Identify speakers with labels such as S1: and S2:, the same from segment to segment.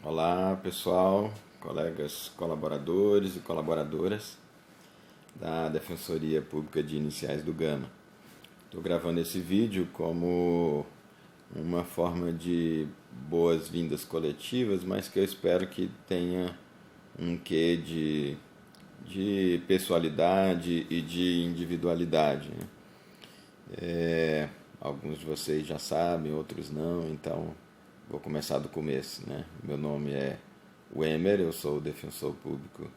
S1: Olá pessoal, colegas colaboradores e colaboradoras da Defensoria Pública de Iniciais do Gama. Estou gravando esse vídeo como uma forma de boas-vindas coletivas, mas que eu espero que tenha um quê de pessoalidade e de individualidade, né? Alguns de vocês já sabem, outros não, então vou começar do começo, né? Meu nome é Wemer, eu sou o defensor público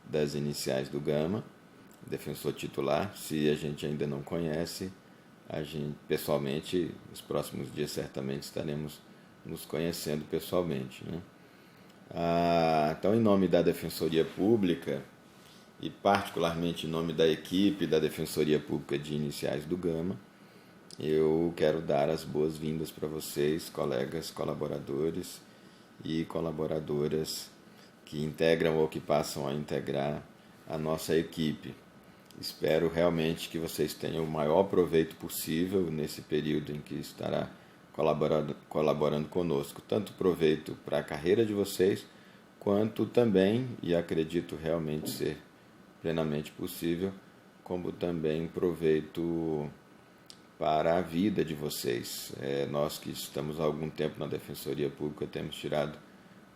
S1: das iniciais do Gama, defensor titular. Se a gente ainda não conhece, a gente pessoalmente, nos próximos dias certamente estaremos nos conhecendo pessoalmente, né? Então, em nome da Defensoria Pública e particularmente em nome da equipe da Defensoria Pública de Iniciais do Gama, eu quero dar as boas-vindas para vocês, colegas, colaboradores e colaboradoras que integram ou que passam a integrar a nossa equipe. Espero realmente que vocês tenham o maior proveito possível nesse período em que estará colaborando conosco. Tanto proveito para a carreira de vocês, quanto também, e acredito realmente ser plenamente possível, como também proveito para a vida de vocês. Nós que estamos há algum tempo na Defensoria Pública temos tirado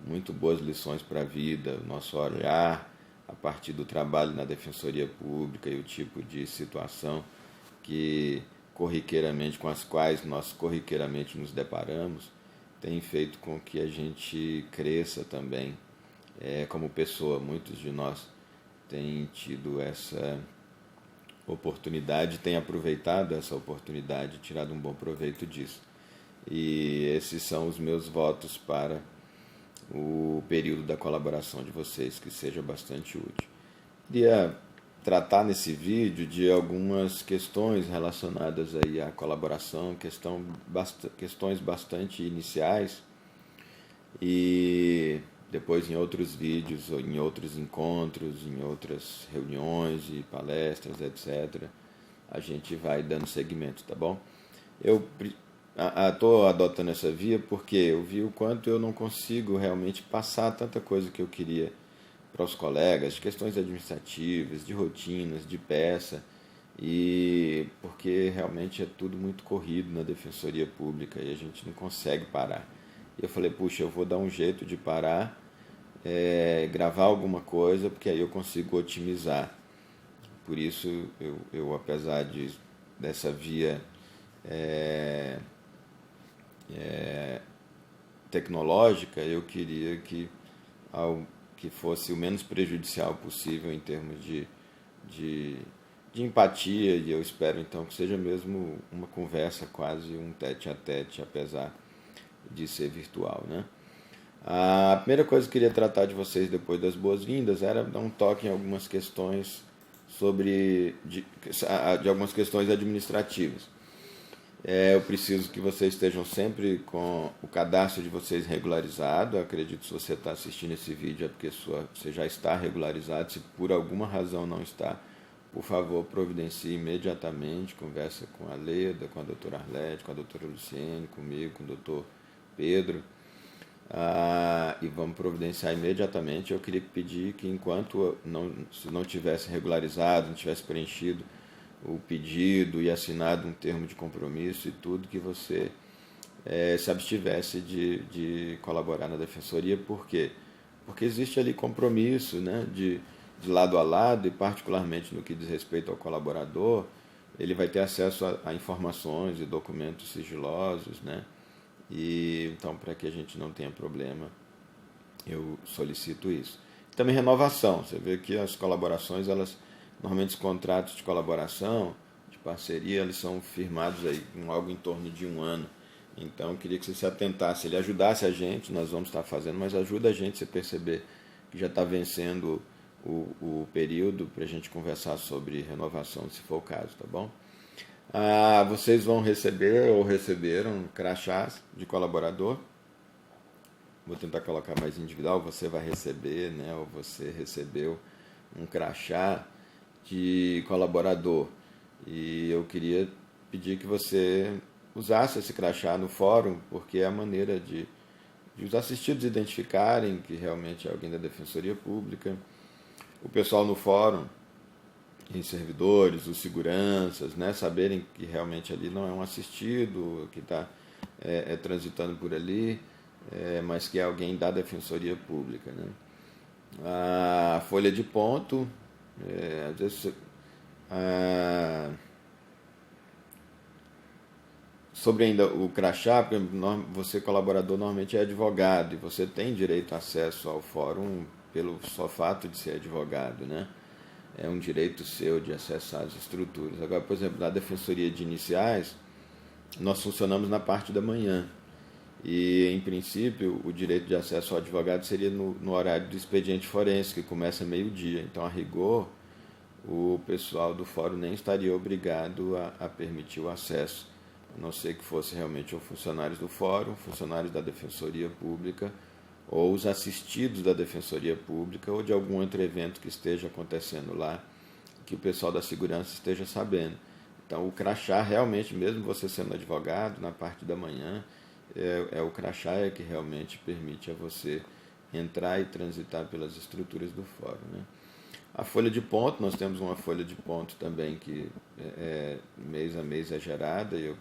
S1: muito boas lições para a vida, o nosso olhar a partir do trabalho na Defensoria Pública e o tipo de situação com as quais nós corriqueiramente nos deparamos, tem feito com que a gente cresça também como pessoa. Muitos de nós têm tido essa oportunidade, tem aproveitado essa oportunidade, tirado um bom proveito disso. E esses são os meus votos para o período da colaboração de vocês, que seja bastante útil. Queria tratar nesse vídeo de algumas questões relacionadas aí à colaboração, questões bastante iniciais, e depois em outros vídeos, em outros encontros, em outras reuniões e palestras, etc., a gente vai dando seguimento, tá bom? Eu estou adotando essa via porque eu vi o quanto eu não consigo realmente passar tanta coisa que eu queria para os colegas, de questões administrativas, de rotinas, de peça, e porque realmente é tudo muito corrido na Defensoria Pública e a gente não consegue parar. E eu falei, puxa, eu vou dar um jeito de parar, gravar alguma coisa, porque aí eu consigo otimizar. Por isso, eu apesar dessa via tecnológica, eu queria que fosse o menos prejudicial possível em termos de empatia, e eu espero então que seja mesmo uma conversa, quase um tete-a-tete, apesar de ser virtual, né? A primeira coisa que eu queria tratar de vocês depois das boas-vindas era dar um toque em algumas questões de algumas questões administrativas. Eu preciso que vocês estejam sempre com o cadastro de vocês regularizado. Eu acredito que se você está assistindo esse vídeo é porque você já está regularizado. Se por alguma razão não está, por favor, providencie imediatamente. Conversa com a Leda, com a doutora Arlete, com a doutora Luciene, comigo, com o doutor Pedro. E vamos providenciar imediatamente. Eu queria pedir que enquanto se não tivesse regularizado, não tivesse preenchido o pedido e assinado um termo de compromisso e tudo, que você se abstivesse de colaborar na Defensoria. Por quê? Porque existe ali compromisso, né, de lado a lado, e particularmente no que diz respeito ao colaborador, ele vai ter acesso a informações e documentos sigilosos, né? E então, para que a gente não tenha problema, eu solicito isso. Também renovação. Você vê que as colaborações, normalmente os contratos de colaboração, de parceria, eles são firmados aí com algo em torno de 1 ano. Então, eu queria que você se atentasse. Ele ajudasse a gente, nós vamos estar fazendo, mas ajuda a gente a perceber que já está vencendo o período para a gente conversar sobre renovação, se for o caso, tá bom? Vocês vão receber ou receberam crachás de colaborador. Vou tentar colocar mais individual. Você vai receber, né, ou você recebeu um crachá de colaborador. E eu queria pedir que você usasse esse crachá no fórum, porque é a maneira de os assistidos identificarem que realmente é alguém da Defensoria Pública, o pessoal no fórum, em servidores, os seguranças, né, saberem que realmente ali não é um assistido que está transitando por ali, mas que é alguém da Defensoria Pública, né. A folha de ponto, às vezes, sobre ainda o crachá, porque você colaborador normalmente é advogado e você tem direito a acesso ao fórum pelo só fato de ser advogado, né? É um direito seu de acessar as estruturas. Agora, por exemplo, na Defensoria de Iniciais, nós funcionamos na parte da manhã. E, em princípio, o direito de acesso ao advogado seria no horário do expediente forense, que começa meio-dia. Então, a rigor, o pessoal do fórum nem estaria obrigado a permitir o acesso, a não ser que fosse realmente ou funcionários do fórum, funcionários da Defensoria Pública, ou os assistidos da Defensoria Pública, ou de algum outro evento que esteja acontecendo lá, que o pessoal da segurança esteja sabendo. Então, o crachá, realmente, mesmo você sendo advogado, na parte da manhã, o crachá que realmente permite a você entrar e transitar pelas estruturas do fórum, né? A folha de ponto, nós temos uma folha de ponto também que mês a mês é gerada, e eu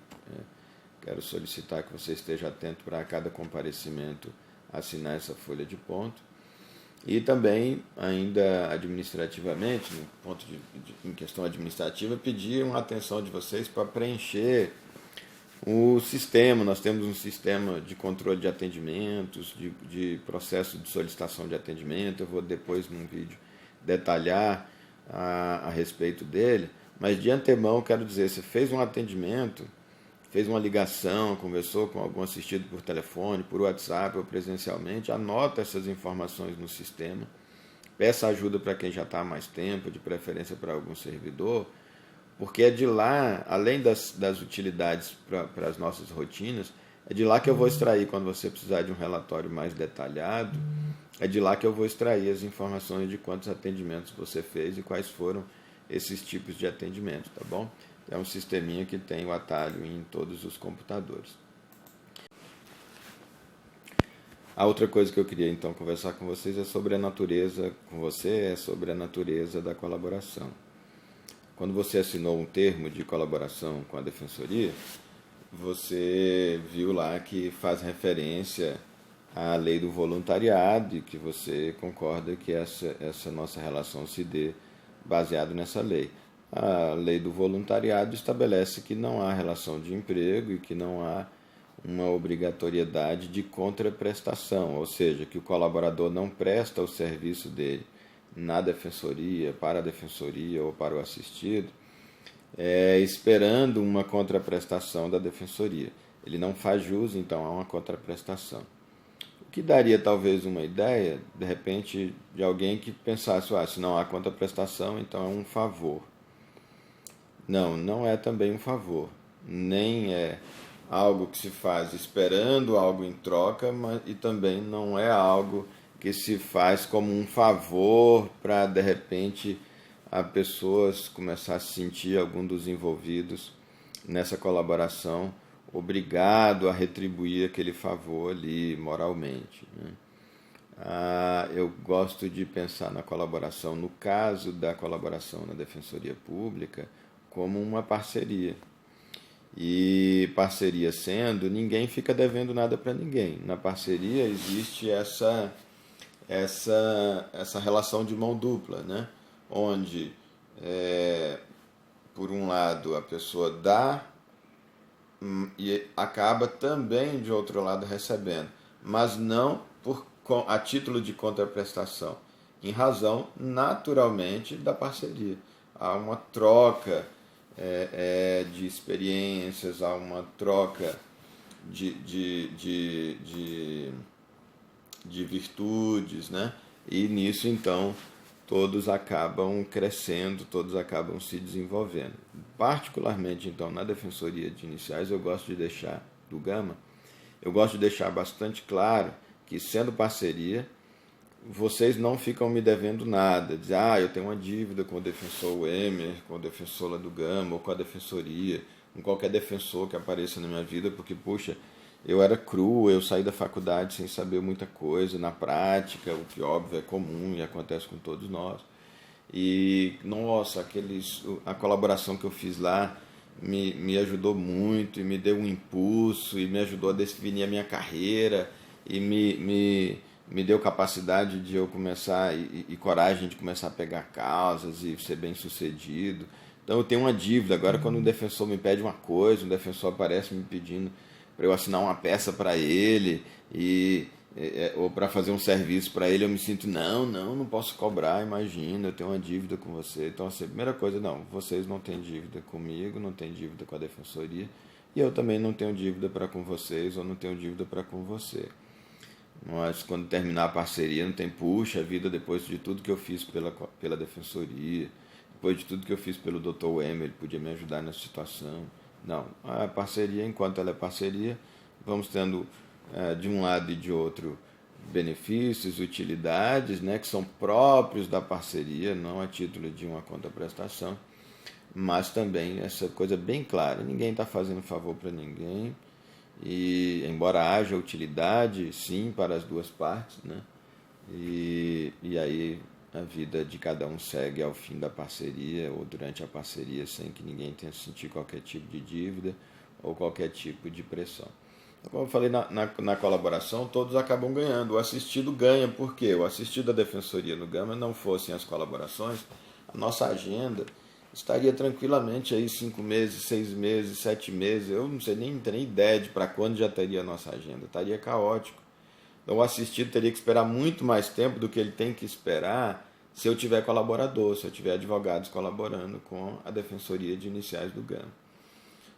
S1: quero solicitar que você esteja atento para a cada comparecimento assinar essa folha de ponto. E também, ainda administrativamente, no ponto em questão administrativa, pedir uma atenção de vocês para preencher o sistema. Nós temos um sistema de controle de atendimentos, de processo de solicitação de atendimento. Eu vou depois, num vídeo, detalhar a respeito dele, mas de antemão quero dizer, você fez um atendimento, fez uma ligação, conversou com algum assistido por telefone, por WhatsApp ou presencialmente, anota essas informações no sistema, peça ajuda para quem já está há mais tempo, de preferência para algum servidor, porque é de lá, além das utilidades para as nossas rotinas, é de lá que eu vou extrair, quando você precisar de um relatório mais detalhado, é de lá que eu vou extrair as informações de quantos atendimentos você fez e quais foram esses tipos de atendimento, tá bom? É um sisteminha que tem o atalho em todos os computadores. A outra coisa que eu queria então conversar com vocês é sobre a natureza, sobre a natureza da colaboração. Quando você assinou um termo de colaboração com a Defensoria, você viu lá que faz referência à lei do voluntariado e que você concorda que essa nossa relação se dê baseado nessa lei. A lei do voluntariado estabelece que não há relação de emprego e que não há uma obrigatoriedade de contraprestação, ou seja, que o colaborador não presta o serviço dele na Defensoria, para a Defensoria ou para o assistido, esperando uma contraprestação da Defensoria. Ele não faz jus, então, a uma contraprestação. O que daria talvez uma ideia, de repente, de alguém que pensasse, se não há contraprestação, então é um favor. Não, não é também um favor, nem é algo que se faz esperando algo em troca, e também não é algo que se faz como um favor para, de repente, a pessoas começar a se sentir, algum dos envolvidos nessa colaboração, obrigado a retribuir aquele favor ali moralmente, né? Eu gosto de pensar na colaboração, no caso da colaboração na Defensoria Pública, como uma parceria. E parceria sendo, ninguém fica devendo nada para ninguém. Na parceria existe essa relação de mão dupla, né? Onde, por um lado, a pessoa dá e acaba também, de outro lado, recebendo, mas não a título de contraprestação, em razão, naturalmente, da parceria. Há uma troca de experiências, há uma troca de virtudes, né? E nisso, então, todos acabam crescendo, todos acabam se desenvolvendo. Particularmente, então, na Defensoria de Iniciais, eu gosto de deixar, do Gama, eu gosto de deixar bastante claro que, sendo parceria, vocês não ficam me devendo nada. Dizer, eu tenho uma dívida com o defensor Emer, com o defensor lá do Gama, ou com a Defensoria, com qualquer defensor que apareça na minha vida, porque, puxa, eu era cru, eu saí da faculdade sem saber muita coisa na prática, o que óbvio é comum e acontece com todos nós. E, nossa, a colaboração que eu fiz lá me ajudou muito e me deu um impulso e me ajudou a definir a minha carreira e me deu capacidade de eu começar e coragem de começar a pegar causas e ser bem sucedido. Então eu tenho uma dívida. Agora, quando um defensor me pede uma coisa, um defensor aparece me pedindo para eu assinar uma peça para ele ou para fazer um serviço para ele, eu me sinto, não posso cobrar, imagina, eu tenho uma dívida com você. Então, assim, a primeira coisa, não, vocês não têm dívida comigo, não têm dívida com a defensoria, e eu também não tenho dívida para com vocês, ou não tenho dívida para com você. Mas quando terminar a parceria, não tem, puxa vida, depois de tudo que eu fiz pela defensoria, depois de tudo que eu fiz pelo Dr. Wemer, ele podia me ajudar nessa situação. Não, a parceria, enquanto ela é parceria, vamos tendo de um lado e de outro benefícios, utilidades, né, que são próprios da parceria, não a título de uma contraprestação, mas também essa coisa bem clara, ninguém está fazendo favor para ninguém, e embora haja utilidade, sim, para as duas partes, né, e aí a vida de cada um segue ao fim da parceria ou durante a parceria sem que ninguém tenha que sentir qualquer tipo de dívida ou qualquer tipo de pressão. Como eu falei, na colaboração, todos acabam ganhando. O assistido ganha, porque o assistido da Defensoria no Gama não fossem as colaborações, a nossa agenda estaria tranquilamente aí 5 meses, 6 meses, 7 meses. Eu não sei nem ter ideia de para quando já teria a nossa agenda. Estaria caótico. Então o assistido teria que esperar muito mais tempo do que ele tem que esperar se eu tiver colaborador, se eu tiver advogados colaborando com a Defensoria de Iniciais do Gama.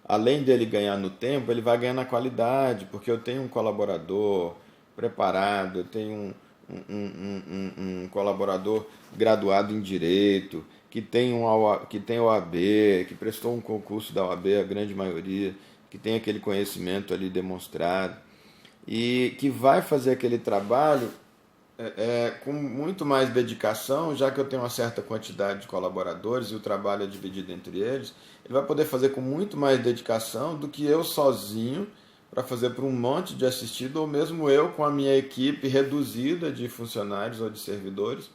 S1: Além dele ganhar no tempo, ele vai ganhar na qualidade, porque eu tenho um colaborador preparado, eu tenho um colaborador graduado em Direito, que tem OAB, que prestou um concurso da OAB, a grande maioria, que tem aquele conhecimento ali demonstrado, e que vai fazer aquele trabalho com muito mais dedicação, já que eu tenho uma certa quantidade de colaboradores e o trabalho é dividido entre eles, ele vai poder fazer com muito mais dedicação do que eu sozinho para fazer para um monte de assistido, ou mesmo eu com a minha equipe reduzida de funcionários ou de servidores.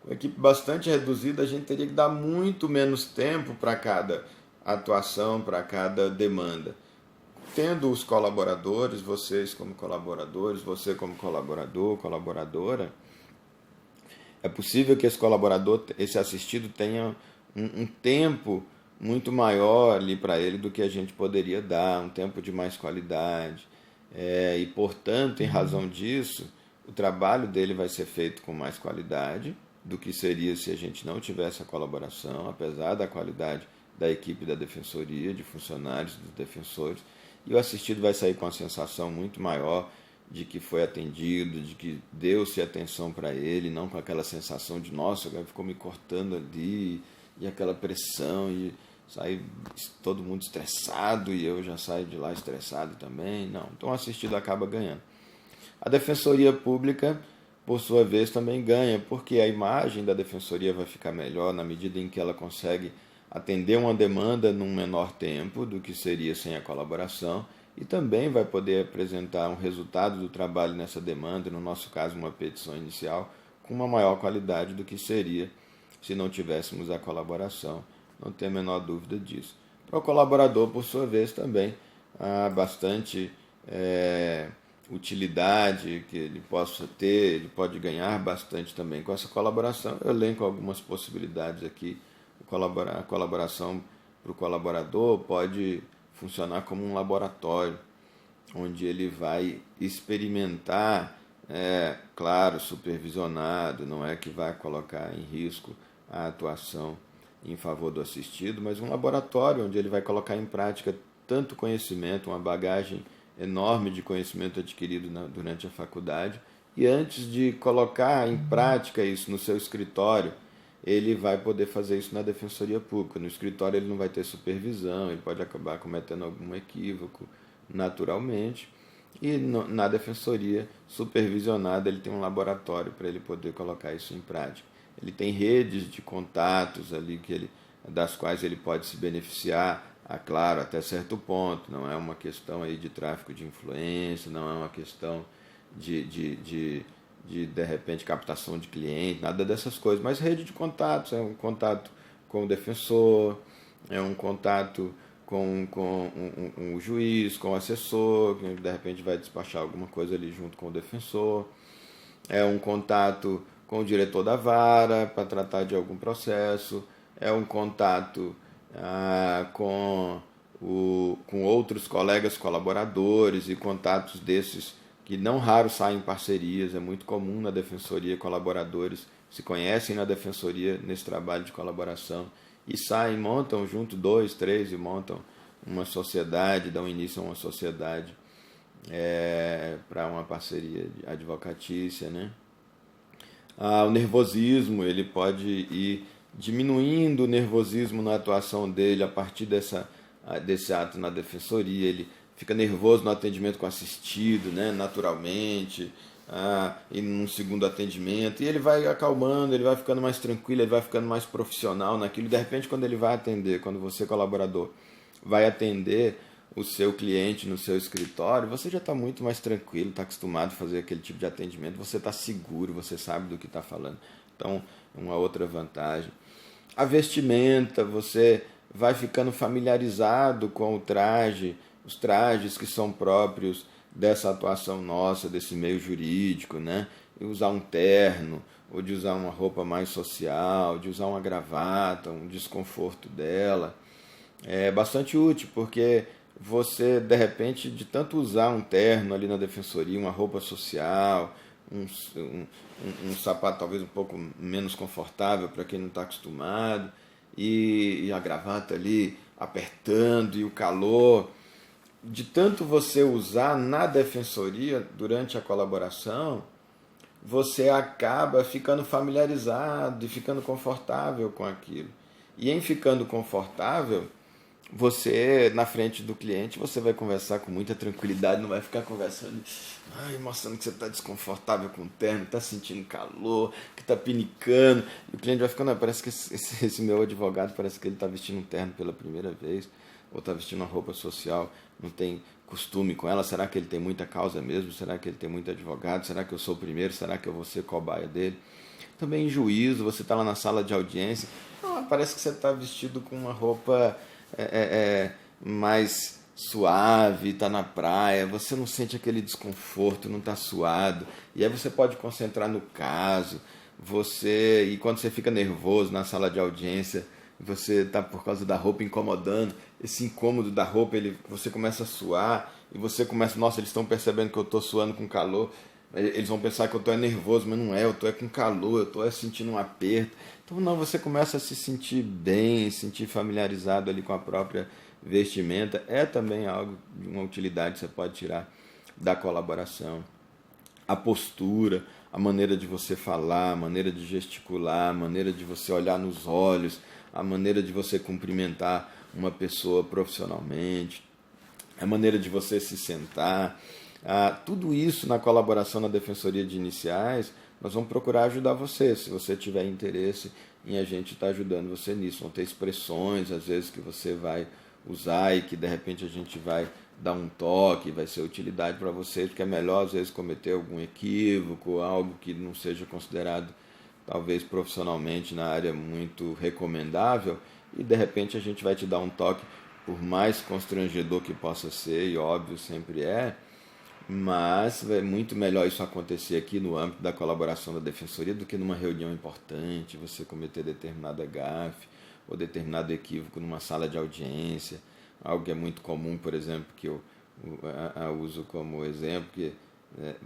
S1: Com a equipe bastante reduzida, a gente teria que dar muito menos tempo para cada atuação, para cada demanda. Tendo os colaboradores, vocês como colaboradores, você como colaborador, colaboradora, é possível que esse colaborador, esse assistido tenha um tempo muito maior ali para ele do que a gente poderia dar, um tempo de mais qualidade. E, portanto, em razão disso, o trabalho dele vai ser feito com mais qualidade do que seria se a gente não tivesse a colaboração, apesar da qualidade da equipe da defensoria, de funcionários, dos defensores. E o assistido vai sair com uma sensação muito maior de que foi atendido, de que deu-se atenção para ele, não com aquela sensação de, nossa, agora ficou me cortando ali, e aquela pressão, e sai todo mundo estressado, e eu já saio de lá estressado também. Não, então o assistido acaba ganhando. A Defensoria Pública, por sua vez, também ganha, porque a imagem da Defensoria vai ficar melhor na medida em que ela consegue atender uma demanda num menor tempo do que seria sem a colaboração, e também vai poder apresentar um resultado do trabalho nessa demanda, no nosso caso uma petição inicial, com uma maior qualidade do que seria se não tivéssemos a colaboração. Não tem a menor dúvida disso. Para o colaborador, por sua vez, também há bastante utilidade que ele possa ter, ele pode ganhar bastante também com essa colaboração. Eu elenco algumas possibilidades aqui. A colaboração para o colaborador pode funcionar como um laboratório, onde ele vai experimentar, claro, supervisionado, não é que vai colocar em risco a atuação em favor do assistido, mas um laboratório onde ele vai colocar em prática tanto conhecimento, uma bagagem enorme de conhecimento adquirido durante a faculdade, e antes de colocar em prática isso no seu escritório, ele vai poder fazer isso na Defensoria Pública. No escritório ele não vai ter supervisão, ele pode acabar cometendo algum equívoco naturalmente, e na Defensoria supervisionada ele tem um laboratório para ele poder colocar isso em prática. Ele tem redes de contatos ali das quais ele pode se beneficiar claro, até certo ponto, não é uma questão aí de tráfico de influência, não é uma questão de repente, captação de cliente, nada dessas coisas, mas rede de contatos, é um contato com o defensor, é um contato com um juiz, com o assessor, que de repente vai despachar alguma coisa ali junto com o defensor, é um contato com o diretor da vara para tratar de algum processo, é um contato com outros colegas colaboradores e contatos desses que não raro saem em parcerias. É muito comum na defensoria colaboradores se conhecem na defensoria nesse trabalho de colaboração e saem, montam junto 2, 3 e montam uma sociedade, dão início a uma sociedade para uma parceria advocatícia, né? O nervosismo, ele pode ir diminuindo o nervosismo na atuação dele a partir desse ato na defensoria. Ele fica nervoso no atendimento com assistido, né, naturalmente, e num segundo atendimento, e ele vai acalmando, ele vai ficando mais tranquilo, ele vai ficando mais profissional naquilo. De repente, quando ele vai atender, quando você, colaborador, vai atender o seu cliente no seu escritório, você já está muito mais tranquilo, está acostumado a fazer aquele tipo de atendimento, você está seguro, você sabe do que está falando. Então, uma outra vantagem. A vestimenta, você vai ficando familiarizado com o traje, os trajes que são próprios dessa atuação nossa, desse meio jurídico, né? E usar um terno, ou de usar uma roupa mais social, de usar uma gravata, um desconforto dela. É bastante útil, porque você, de repente, de tanto usar um terno ali na defensoria, uma roupa social, um sapato talvez um pouco menos confortável para quem não está acostumado, e a gravata ali apertando, e o calor, de tanto você usar na defensoria durante a colaboração, você acaba ficando familiarizado e ficando confortável com aquilo. E em ficando confortável, você, na frente do cliente, você vai conversar com muita tranquilidade, não vai ficar conversando, mostrando que você está desconfortável com o terno, está sentindo calor, que está pinicando. E o cliente vai ficando, parece que esse meu advogado, parece que ele está vestindo um terno pela primeira vez, ou está vestindo uma roupa social, não tem costume com ela. Será que ele tem muita causa mesmo? Será que ele tem muito advogado? Será que eu sou o primeiro? Será que eu vou ser cobaia dele? Também em juízo, você está lá na sala de audiência, parece que você está vestido com uma roupa mais suave, está na praia, você não sente aquele desconforto, não está suado, e aí você pode concentrar no caso. E quando você fica nervoso na sala de audiência, você está por causa da roupa incomodando, esse incômodo da roupa, você começa a suar, e você começa, nossa, eles estão percebendo que eu estou suando com calor, eles vão pensar que eu estou nervoso, mas não é, eu estou com calor, eu estou sentindo um aperto. Então não, você começa a se sentir bem, sentir familiarizado ali com a própria vestimenta. É também algo de uma utilidade que você pode tirar da colaboração. A postura, a maneira de você falar, a maneira de gesticular, a maneira de você olhar nos olhos, a maneira de você cumprimentar uma pessoa profissionalmente, a maneira de você se sentar. Tudo isso na colaboração na Defensoria de Iniciais, nós vamos procurar ajudar você, se você tiver interesse em a gente estar ajudando você nisso. Vão ter expressões, às vezes, que você vai usar e que, de repente, a gente vai dar um toque, vai ser utilidade para você, porque é melhor, às vezes, cometer algum equívoco, algo que não seja considerado, talvez, profissionalmente na área muito recomendável, e, de repente, a gente vai te dar um toque, por mais constrangedor que possa ser, e óbvio sempre é, mas é muito melhor isso acontecer aqui no âmbito da colaboração da Defensoria do que numa reunião importante, você cometer determinada gafe ou determinado equívoco numa sala de audiência. Algo que é muito comum, por exemplo, que eu uso como exemplo, que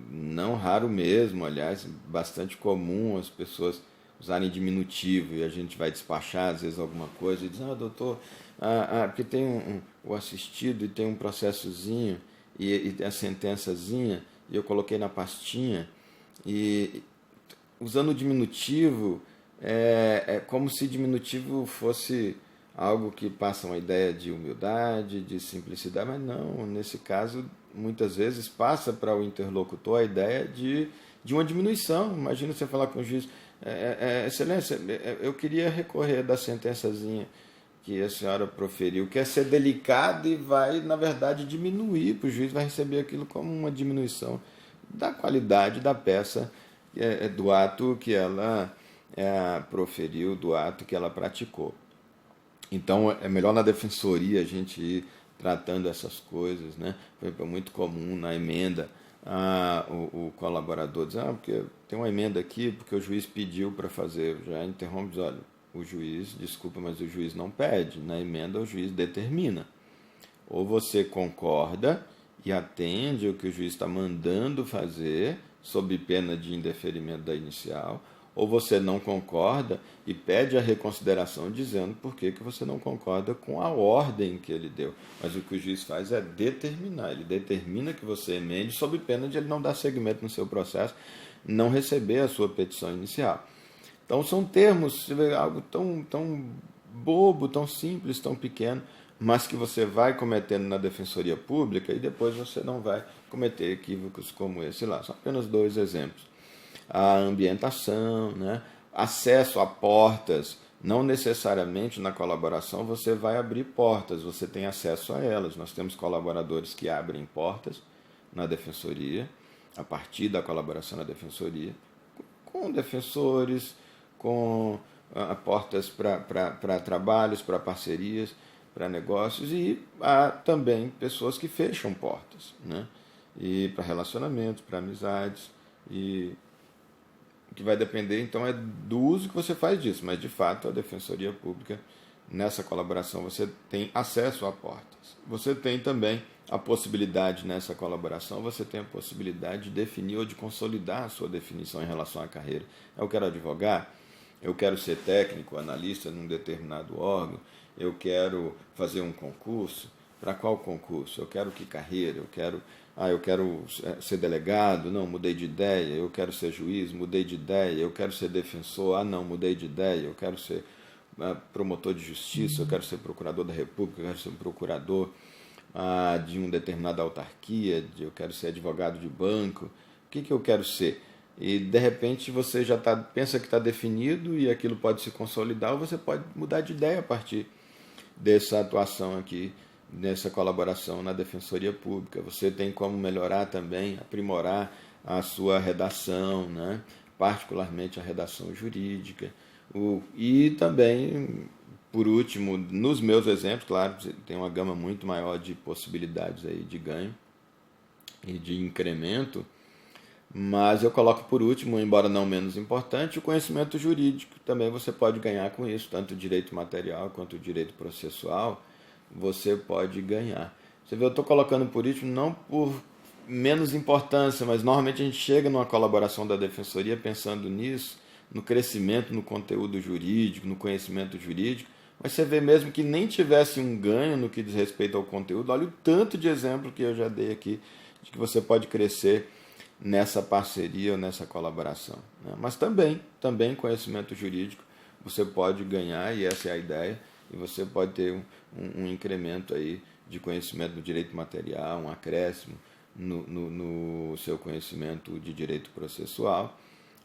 S1: não raro mesmo, aliás, bastante comum as pessoas usarem diminutivo, e a gente vai despachar às vezes alguma coisa e diz, doutor, porque tem o assistido e tem um processozinho, e a sentençazinha, e eu coloquei na pastinha, e usando o diminutivo, é como se diminutivo fosse algo que passa uma ideia de humildade, de simplicidade, mas não, nesse caso, muitas vezes passa para o interlocutor a ideia de uma diminuição. Imagina você falar com o juiz, excelência, eu queria recorrer da sentençazinha que a senhora proferiu quer ser delicado e vai, na verdade, diminuir, o juiz vai receber aquilo como uma diminuição da qualidade da peça, do ato que ela proferiu, do ato que ela praticou. Então, é melhor na defensoria a gente ir tratando essas coisas, né? Foi muito comum na emenda o colaborador dizer, porque tem uma emenda aqui, porque o juiz pediu para fazer, já interrompe, diz, olha, o juiz, desculpa, mas o juiz não pede, na emenda o juiz determina. Ou você concorda e atende o que o juiz está mandando fazer, sob pena de indeferimento da inicial, ou você não concorda e pede a reconsideração dizendo por que você não concorda com a ordem que ele deu. Mas o que o juiz faz é determinar, ele determina que você emende sob pena de ele não dar seguimento no seu processo, não receber a sua petição inicial. Então são termos, algo tão bobo, tão simples, tão pequeno, mas que você vai cometendo na defensoria pública e depois você não vai cometer equívocos como esse lá. São apenas 2 exemplos. A ambientação, né? Acesso a portas, não necessariamente na colaboração você vai abrir portas, você tem acesso a elas. Nós temos colaboradores que abrem portas na defensoria, a partir da colaboração na defensoria, com defensores, com portas para trabalhos, para parcerias, para negócios, e há também pessoas que fecham portas, né? E para relacionamentos, para amizades, e o que vai depender, então, é do uso que você faz disso. Mas, de fato, a Defensoria Pública, nessa colaboração, você tem acesso a portas. Você tem também a possibilidade, nessa colaboração, você tem a possibilidade de definir ou de consolidar a sua definição em relação à carreira. Eu quero advogar, eu quero ser técnico, analista num determinado órgão, eu quero fazer um concurso. Para qual concurso? Eu quero que carreira? Eu quero ser delegado, não, mudei de ideia. Eu quero ser juiz, mudei de ideia. Eu quero ser defensor, não, mudei de ideia. Eu quero ser promotor de justiça, eu quero ser procurador da República, eu quero ser procurador de uma determinada autarquia, eu quero ser advogado de banco. O que eu quero ser? E, de repente, você já pensa que está definido e aquilo pode se consolidar, ou você pode mudar de ideia a partir dessa atuação aqui, nessa colaboração na Defensoria Pública. Você tem como melhorar também, aprimorar a sua redação, né? Particularmente a redação jurídica. E também, por último, nos meus exemplos, claro, tem uma gama muito maior de possibilidades aí de ganho e de incremento, mas eu coloco por último, embora não menos importante, o conhecimento jurídico. Também você pode ganhar com isso, tanto o direito material quanto o direito processual, você pode ganhar. Você vê, eu estou colocando por último não por menos importância, mas normalmente a gente chega numa colaboração da Defensoria pensando nisso, no crescimento, no conteúdo jurídico, no conhecimento jurídico, mas você vê mesmo que nem tivesse um ganho no que diz respeito ao conteúdo. Olha o tanto de exemplo que eu já dei aqui, de que você pode crescer nessa parceria ou nessa colaboração, né? Mas também conhecimento jurídico você pode ganhar, e essa é a ideia, e você pode ter um incremento aí de conhecimento do direito material, um acréscimo no seu conhecimento de direito processual,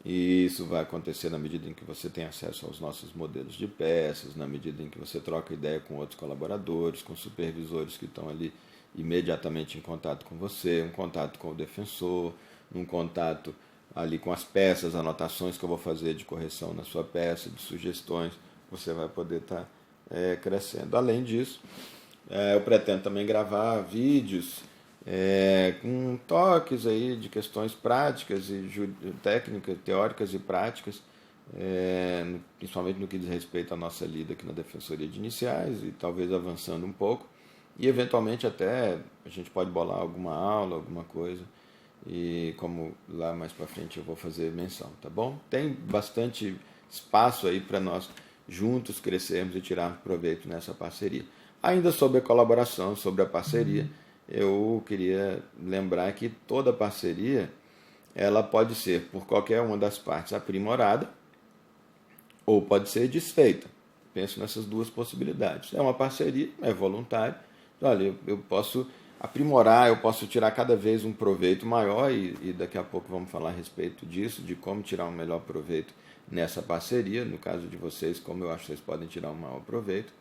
S1: e isso vai acontecer na medida em que você tem acesso aos nossos modelos de peças, na medida em que você troca ideia com outros colaboradores, com supervisores que estão ali imediatamente em contato com você, um contato com o defensor, um contato ali com as peças, anotações que eu vou fazer de correção na sua peça, de sugestões, você vai poder estar crescendo. Além disso, eu pretendo também gravar vídeos com toques aí de questões práticas e técnicas, teóricas e práticas, principalmente no que diz respeito à nossa lida aqui na Defensoria de Iniciais, e talvez avançando um pouco, e eventualmente até a gente pode bolar alguma aula, alguma coisa, e como lá mais para frente eu vou fazer menção, tá bom? Tem bastante espaço aí para nós juntos crescermos e tirarmos proveito nessa parceria. Ainda sobre a colaboração, sobre a parceria, eu queria lembrar que toda parceria ela pode ser por qualquer uma das partes aprimorada ou pode ser desfeita. Penso nessas duas possibilidades. É uma parceria, é voluntário. Olha, eu posso aprimorar, eu posso tirar cada vez um proveito maior, e daqui a pouco vamos falar a respeito disso, de como tirar um melhor proveito nessa parceria, no caso de vocês, como eu acho que vocês podem tirar um maior proveito.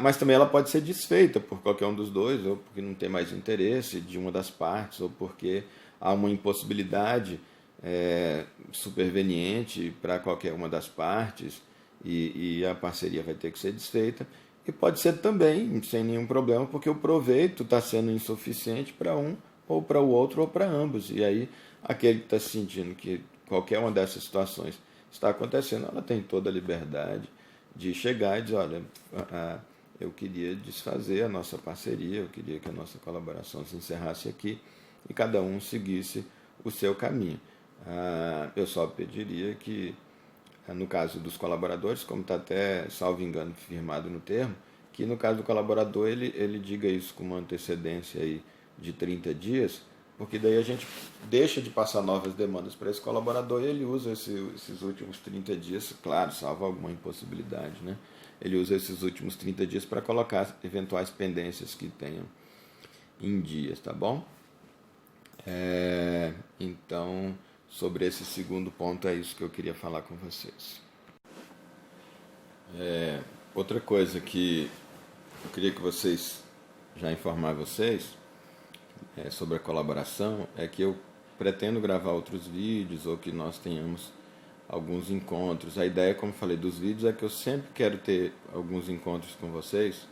S1: Mas também ela pode ser desfeita por qualquer um dos dois, ou porque não tem mais interesse de uma das partes, ou porque há uma impossibilidade superveniente para qualquer uma das partes e a parceria vai ter que ser desfeita. E pode ser também, sem nenhum problema, porque o proveito está sendo insuficiente para um, ou para o outro, ou para ambos. E aí, aquele que está sentindo que qualquer uma dessas situações está acontecendo, ela tem toda a liberdade de chegar e dizer, olha, eu queria desfazer a nossa parceria, eu queria que a nossa colaboração se encerrasse aqui e cada um seguisse o seu caminho. Eu só pediria que, no caso dos colaboradores, como está até, salvo engano, firmado no termo, que no caso do colaborador ele diga isso com uma antecedência aí de 30 dias, porque daí a gente deixa de passar novas demandas para esse colaborador e ele usa esses últimos 30 dias, claro, salvo alguma impossibilidade, né? Ele usa esses últimos 30 dias para colocar eventuais pendências que tenham em dias, tá bom? Então, sobre esse segundo ponto, é isso que eu queria falar com vocês. Outra coisa que eu queria que vocês, já informar vocês, sobre a colaboração, é que eu pretendo gravar outros vídeos ou que nós tenhamos alguns encontros. A ideia, como falei, dos vídeos é que eu sempre quero ter alguns encontros com vocês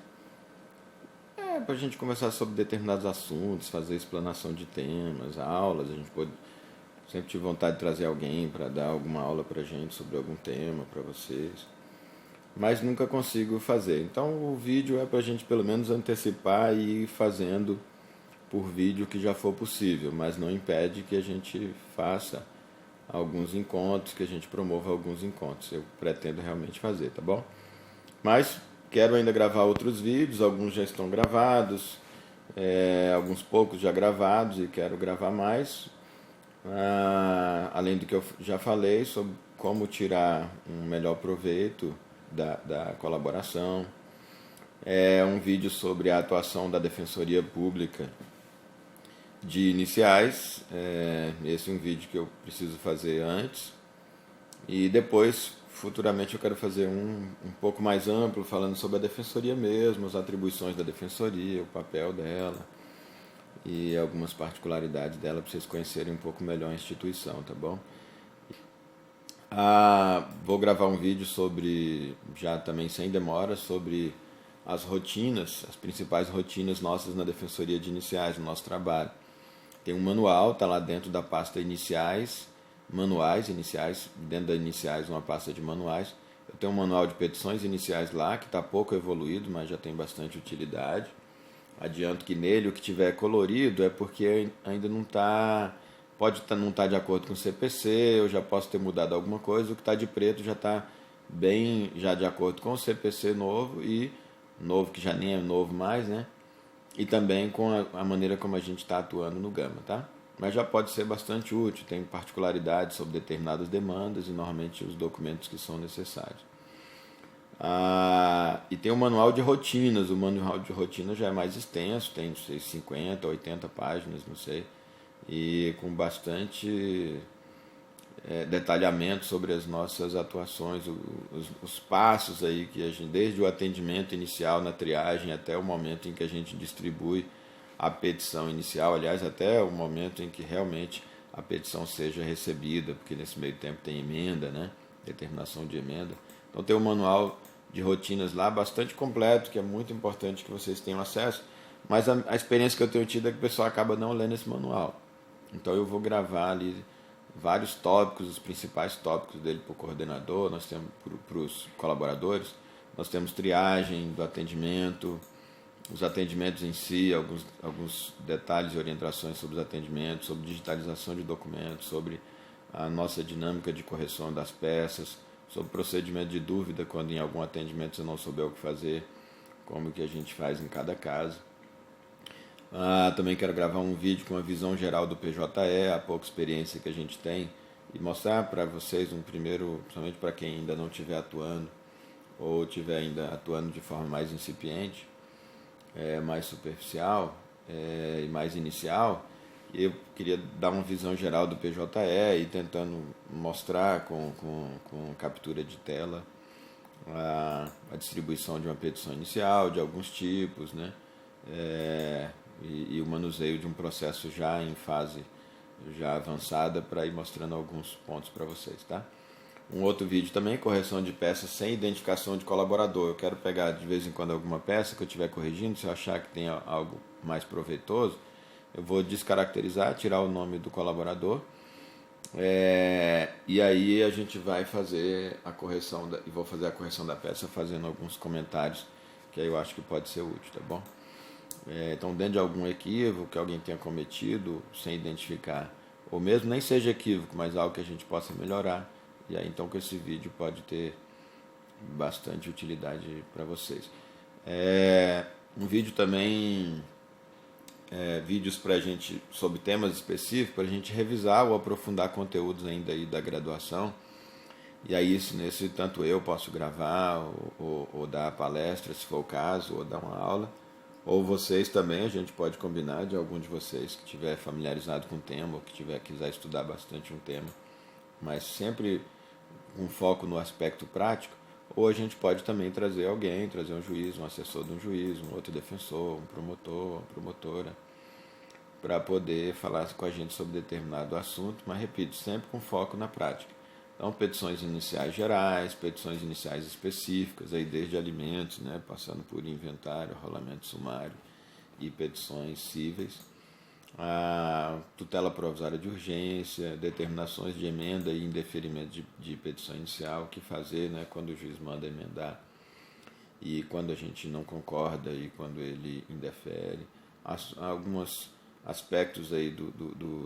S1: para a gente conversar sobre determinados assuntos, fazer explanação de temas, aulas. A gente pode, sempre tive vontade de trazer alguém para dar alguma aula para a gente sobre algum tema para vocês, mas nunca consigo fazer. Então o vídeo é para a gente pelo menos antecipar e ir fazendo por vídeo que já for possível, mas não impede que a gente faça alguns encontros, que a gente promova alguns encontros. Eu pretendo realmente fazer, tá bom? Mas quero ainda gravar outros vídeos, alguns já estão gravados, alguns poucos já gravados e quero gravar mais. Além do que eu já falei sobre como tirar um melhor proveito da colaboração. Um vídeo sobre a atuação da Defensoria Pública de iniciais. Esse é um vídeo que eu preciso fazer antes. E depois, futuramente, eu quero fazer um pouco mais amplo, falando sobre a Defensoria mesmo, as atribuições da Defensoria, o papel dela e algumas particularidades dela para vocês conhecerem um pouco melhor a instituição, tá bom? Vou gravar um vídeo sobre, já também sem demora, sobre as rotinas, as principais rotinas nossas na Defensoria de Iniciais, no nosso trabalho. Tem um manual, está lá dentro da pasta iniciais, manuais iniciais, dentro da iniciais uma pasta de manuais. Eu tenho um manual de petições iniciais lá, que está pouco evoluído, mas já tem bastante utilidade. Adianto que nele o que tiver colorido é porque ainda não está, não estar de acordo com o CPC, eu já posso ter mudado alguma coisa, o que está de preto já está bem já de acordo com o CPC novo, e novo que já nem é novo mais, né? E também com a maneira como a gente está atuando no Gama, tá? Mas já pode ser bastante útil, tem particularidades sobre determinadas demandas e normalmente os documentos que são necessários. E tem o manual de rotinas. O manual de rotinas já é mais extenso, tem, não sei, 50, 80 páginas, não sei, e com bastante detalhamento sobre as nossas atuações, os passos aí que a gente, desde o atendimento inicial na triagem até o momento em que a gente distribui a petição inicial, aliás, até o momento em que realmente a petição seja recebida, porque nesse meio tempo tem emenda, né? Determinação de emenda. Então tem um manual de rotinas lá bastante completo, que é muito importante que vocês tenham acesso, mas a experiência que eu tenho tido é que o pessoal acaba não lendo esse manual. Então eu vou gravar ali vários tópicos, os principais tópicos dele para o coordenador, nós temos para os colaboradores, nós temos triagem do atendimento, os atendimentos em si, alguns detalhes e orientações sobre os atendimentos, sobre digitalização de documentos, sobre a nossa dinâmica de correção das peças, sobre procedimento de dúvida quando em algum atendimento você não souber o que fazer, como que a gente faz em cada caso. Também quero gravar um vídeo com uma visão geral do PJE, a pouca experiência que a gente tem, e mostrar para vocês um primeiro, principalmente para quem ainda não estiver atuando, ou estiver ainda atuando de forma mais incipiente, mais superficial e mais inicial. Eu queria dar uma visão geral do PJE e tentando mostrar com captura de tela a distribuição de uma petição inicial, de alguns tipos, né? E o manuseio de um processo já em fase já avançada para ir mostrando alguns pontos para vocês, tá? Um outro vídeo também, correção de peças sem identificação de colaborador. Eu quero pegar de vez em quando alguma peça que eu estiver corrigindo, se eu achar que tem algo mais proveitoso, eu vou descaracterizar, tirar o nome do colaborador, e aí a gente vai fazer a correção, e vou fazer a correção da peça fazendo alguns comentários, que aí eu acho que pode ser útil, tá bom? Então, dentro de algum equívoco que alguém tenha cometido, sem identificar, ou mesmo nem seja equívoco, mas algo que a gente possa melhorar, e aí então que esse vídeo pode ter bastante utilidade para vocês. Um vídeo também, vídeos para a gente, sobre temas específicos, para a gente revisar ou aprofundar conteúdos ainda aí da graduação. E aí, nesse, tanto eu posso gravar, ou dar palestra, se for o caso, ou dar uma aula, ou vocês também, a gente pode combinar de algum de vocês que estiver familiarizado com o tema, ou que quiser estudar bastante um tema, mas sempre com foco no aspecto prático, ou a gente pode também trazer alguém, trazer um juiz, um assessor de um juiz, um outro defensor, um promotor, uma promotora, para poder falar com a gente sobre determinado assunto, mas repito, sempre com foco na prática. Então, petições iniciais gerais, petições iniciais específicas, aí desde alimentos, né, passando por inventário, rolamento sumário e petições cíveis, a tutela provisória de urgência, determinações de emenda e indeferimento de petição inicial, o que fazer, né, quando o juiz manda emendar e quando a gente não concorda e quando ele indefere, alguns aspectos aí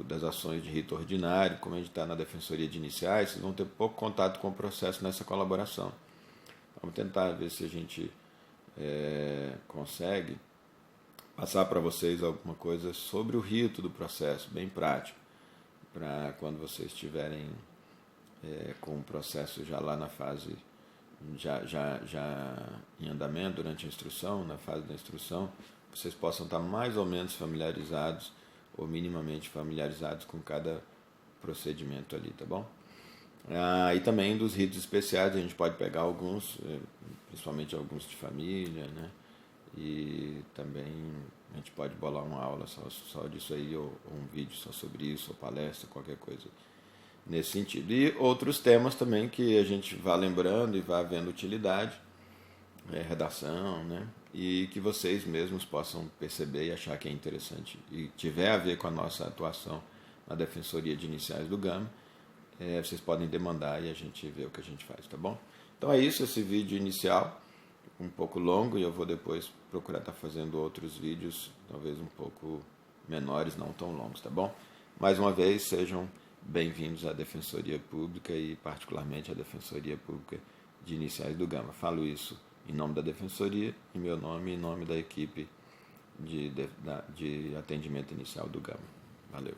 S1: das ações de rito ordinário, como a gente está na Defensoria de Iniciais, vocês vão ter pouco contato com o processo nessa colaboração. Vamos tentar ver se a gente consegue passar para vocês alguma coisa sobre o rito do processo, bem prático, para quando vocês estiverem com o processo já lá na fase, já em andamento, durante a instrução, na fase da instrução, vocês possam estar mais ou menos familiarizados ou minimamente familiarizados com cada procedimento ali, tá bom? E também dos ritos especiais, a gente pode pegar alguns, principalmente alguns de família, né? E também a gente pode bolar uma aula só disso aí, ou um vídeo só sobre isso, ou palestra, qualquer coisa nesse sentido. E outros temas também que a gente vá lembrando e vá vendo utilidade, redação, né? E que vocês mesmos possam perceber e achar que é interessante e tiver a ver com a nossa atuação na Defensoria de Iniciais do Gama, vocês podem demandar e a gente vê o que a gente faz, tá bom? Então é isso, esse vídeo inicial, um pouco longo, e eu vou depois procurar estar fazendo outros vídeos, talvez um pouco menores, não tão longos, tá bom? Mais uma vez, sejam bem-vindos à Defensoria Pública e particularmente à Defensoria Pública de Iniciais do Gama. Falo isso em nome da Defensoria, em meu nome e em nome da equipe de atendimento inicial do Gama. Valeu.